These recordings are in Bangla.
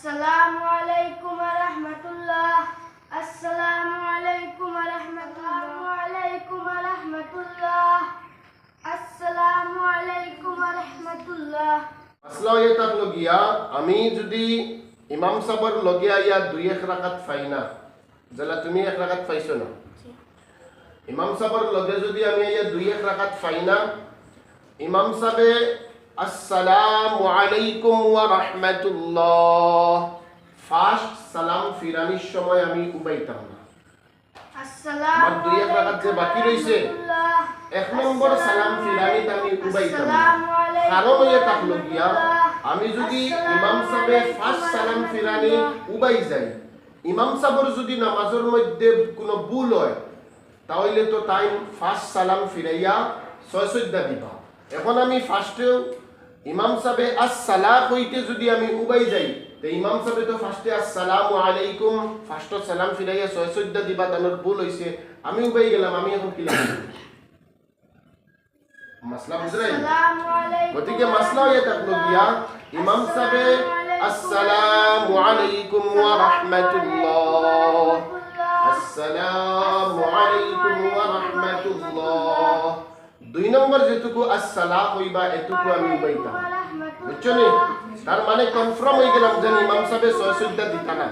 আসসালামু আলাইকুম ওয়া রাহমাতুল্লাহ। আসসালামু আলাইকুম ওয়া রাহমাতুল্লাহ। আসসালামু আলাইকুম ওয়া রাহমাতুল্লাহ। আসসালামু আলাইকুম ওয়া রাহমাতুল্লাহ। মাসলা হয়ে থাকলো গিয়া আমি যদি ইমাম সাহেবের লগে আইয়া 2-1 রাকাত পাই না, যারা তুমি 1 রাকাত পাইছো না, ইমাম সাহেবের লগে যদি আমি আইয়া 2-1 রাকাত পাই না, ইমাম সাহেবে আসসালামু আলাইকুম ওয়া রাহমাতুল্লাহ ফার্স্ট সালাম ফিরানির সময় আমি উবাইতাম না। আমার 2-1 রাকাত যে বাকি রইছে, 1 নম্বর সালাম ফিরানিতে আমি উবাইতাম না। কারণ হয়ে থাকলো গিয়া আমি যদি ইমাম সাহেবে ফার্স্ট সালাম ফিরানি উবাই যাই, ইমাম সাহেবের যদি নামাজের মধ্যে কোনো ভুল হয়, তাহলে তো তাই ফার্স্ট সালাম ফিরাইয়া 6 সজ্জা দিবা। এখন আমি ফার্স্টে ইমাম সাহেবে আসসালাম কইতে যদি আমি উবাই যাই, তো ইমাম সাহেবে তো ফার্স্টে আসসালামু আলাইকুম ফার্স্ট সালাম ফিরাইয়া 6 সজ্জা দিবা, তানোর ভুল হইছে, আমি উবাই গেলাম, আমি এখন কি লাগবে? মাসলা বুঝলেন? গতিকে মাসলা হয়ে থাকলো গিয়া ইমাম সাহেবে আসসালামু আলাইকুম ওয়া রাহমাতুল্লাহ, আসসালামু আলাইকুম ওয়া রাহমাতুল্লাহ, 2 নম্বর যেটুকু আসসালাম হইবা এটুকু আমি উবাইতাম। বুঝছো নি? তার মানে কনফার্ম হয়ে গেলাম যে ইমাম সাহেবে 6 সজ্জা দিতা না।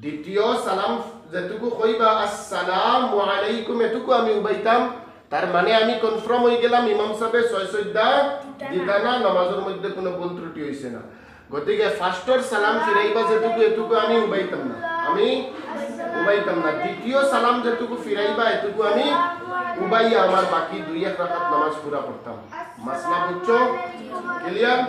দ্বিতীয় সালাম যেটুকু কইবা আসসালামু আলাইকুম এটুকু আমি উবাইতাম। তার মানে আমি কনফার্ম হয়ে গেলাম ইমাম সাহেবে 6 সজ্জা দিতা না, নামাজের মধ্যে কোনো ভুল ত্রুটি হইছে না। গতিকে ফার্স্টর সালাম ফিরাইবা যেটুকু এটুকু আমি উবাইতাম না, আমি উবাইতাম না। দ্বিতীয় সালাম যেটুকু ফিরাইবা এটুকু আমি উবাইয়া আমার বাকি 2-1 রাকাত নামাজ পুরা করতাম। মাসলা বুঝছো? ক্লিয়ার?